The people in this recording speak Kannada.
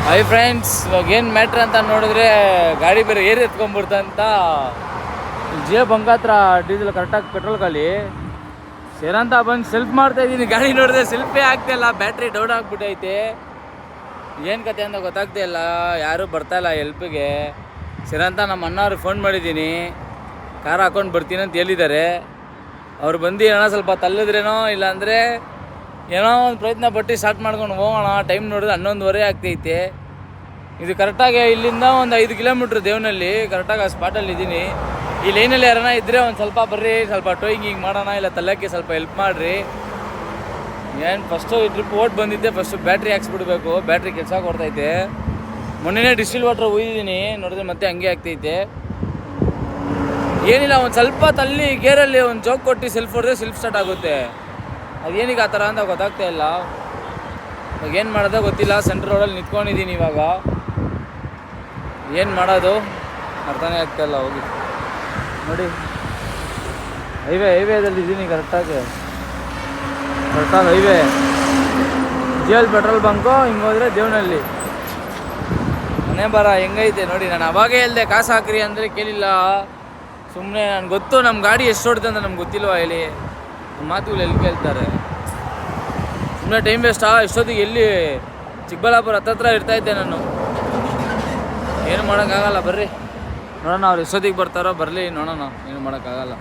ಹೈ ಫ್ರೆಂಡ್ಸ್, ಇವಾಗ ಏನು ಮ್ಯಾಟ್ರ್ ಅಂತ ನೋಡಿದ್ರೆ ಗಾಡಿ ಬೇರೆ ಏರಿ ಎತ್ಕೊಂಡ್ಬಿಡ್ತಂತ ಜೆ ಬಂಕ್ ಹತ್ರ ಡೀಸೆಲ್ ಕರೆಕ್ಟಾಗಿ ಪೆಟ್ರೋಲ್ ಖಾಲಿ ಸೇರಂತ ಬಂದು ಸೆಲ್ಫ್ ಮಾಡ್ತಾ ಇದ್ದೀನಿ. ಗಾಡಿ ನೋಡಿದ್ರೆ ಸೆಲ್ಫೇ ಆಗ್ತಾಯಿಲ್ಲ, ಬ್ಯಾಟ್ರಿ ಡೌನ್ ಆಗಿಬಿಟ್ಟೈತೆ. ಏನು ಕತೆ ಅಂತ ಗೊತ್ತಾಗ್ತಾ ಇಲ್ಲ, ಯಾರೂ ಬರ್ತಾಯಿಲ್ಲ ಹೆಲ್ಪಿಗೆ. ಸೇರಂತ ನಮ್ಮ ಅಣ್ಣವ್ರಿಗೆ ಫೋನ್ ಮಾಡಿದ್ದೀನಿ, ಕಾರ್ ಹಾಕೊಂಡು ಬರ್ತೀನಿ ಅಂತ ಹೇಳಿದ್ದಾರೆ. ಅವ್ರು ಬಂದು ಏನೋ ಸ್ವಲ್ಪ ತಲ್ಲಿದ್ರೇನೋ, ಇಲ್ಲಾಂದರೆ ಏನೋ ಒಂದು ಪ್ರಯತ್ನ ಪಟ್ಟು ಸ್ಟಾರ್ಟ್ ಮಾಡ್ಕೊಂಡು ಹೋಗೋಣ. ಟೈಮ್ ನೋಡಿದ್ರೆ 11:15 ಆಗ್ತೈತೆ. ಇದು ಕರೆಕ್ಟಾಗಿ ಇಲ್ಲಿಂದ ಒಂದು 5 ಕಿಲೋಮೀಟ್ರ್ ದೇವನಹಳ್ಳಿ. ಕರೆಕ್ಟಾಗಿ ಆ ಸ್ಪಾಟಲ್ಲಿ ಇದ್ದೀನಿ. ಈ ಲೈನಲ್ಲಿ ಯಾರನ್ನ ಇದ್ದರೆ ಒಂದು ಸ್ವಲ್ಪ ಬರ್ರಿ, ಸ್ವಲ್ಪ ಟೋಯಿಂಗ್ ಹಿಂಗೆ ಮಾಡೋಣ, ಇಲ್ಲ ತಲ್ಲಕ್ಕೆ ಸ್ವಲ್ಪ ಹೆಲ್ಪ್ ಮಾಡಿರಿ. ಏನು ಫಸ್ಟು ಈ ಟ್ರಿಪ್ ಓಟ್ ಬಂದಿದ್ದೆ, ಫಸ್ಟು ಬ್ಯಾಟ್ರಿ ಹಾಕ್ಸ್ಬಿಡ್ಬೇಕು. ಬ್ಯಾಟ್ರಿ ಕೆಲಸ ಕೊಡ್ತೈತೆ. ಮೊನ್ನೆನೇ ಡಿಸ್ಟಿಲ್ ವಾಟ್ರ್ ಉಯ್ದಿದ್ದೀನಿ, ನೋಡಿದ್ರೆ ಮತ್ತೆ ಹಂಗೆ ಆಗ್ತೈತೆ. ಏನಿಲ್ಲ, ಒಂದು ಸ್ವಲ್ಪ ತಲ್ಲಿ ಗೇರಲ್ಲಿ ಒಂದು ಜೋಕ್ ಕೊಟ್ಟು ಸೆಲ್ಫ್ ಹೊಡೆದ್ರೆ ಸೆಲ್ಫ್ ಸ್ಟಾರ್ಟ್ ಆಗುತ್ತೆ. ಅದೇನಿಗೆ ಆ ಥರ ಅಂತ ಗೊತ್ತಾಗ್ತಾ ಇಲ್ಲ. ಇವಾಗ ಏನು ಮಾಡೋದೋ ಗೊತ್ತಿಲ್ಲ. ಸೆಂಟ್ರ್ ರೋಡಲ್ಲಿ ನಿಂತ್ಕೊಂಡಿದ್ದೀನಿ ಇವಾಗ. ಏನು ಮಾಡೋದು ಅರ್ಥನೇ ಆಗ್ತಾಯಿಲ್ಲ. ಹೋಗಿ ನೋಡಿ, ಹೈವೇದಲ್ಲಿ ಇದ್ದೀನಿ. ಕರೆಕ್ಟಾಗಿ ಹೈವೇ, ಜಿ.ಎಲ್ ಪೆಟ್ರೋಲ್ ಬಂಕು, ಹಿಂಗೆ ಹೋದರೆ ದೇವನಹಳ್ಳಿ. ಮನೆ ಬರ ಹೆಂಗೈತೆ ನೋಡಿ. ನಾನು ಅವಾಗೇ ಹೇಳ್ದೆ ಕಾಸು ಹಾಕ್ರಿ ಅಂದರೆ ಕೇಳಿಲ್ಲ. ಸುಮ್ಮನೆ ನನಗೆ ಗೊತ್ತು ನಮ್ಮ ಗಾಡಿ ಎಷ್ಟು ಹೊಡ್ತು ಅಂತ ನಮ್ಗೆ ಗೊತ್ತಿಲ್ವ ಹೇಳಿ. ಮಾತುಗಳು ಎಲ್ಲಿ ಕೇಳ್ತಾರೆ, ಸುಮ್ಮನೆ ಟೈಮ್ ವೇಸ್ಟಾ. ಇಷ್ಟೊತ್ತಿಗೆ ಎಲ್ಲಿ ಚಿಕ್ಕಬಳ್ಳಾಪುರ ಹತ್ತತ್ರ ಇರ್ತಾಯಿದ್ದೆ ನಾನು. ಏನು ಮಾಡೋಕ್ಕಾಗಲ್ಲ, ಬರ್ರಿ ನೋಡೋಣ. ಅವ್ರು ಎಷ್ಟೊತ್ತಿಗೆ ಬರ್ತಾರೋ ಬರಲಿ, ನೋಡೋಣ. ಏನು ಮಾಡೋಕ್ಕಾಗಲ್ಲ.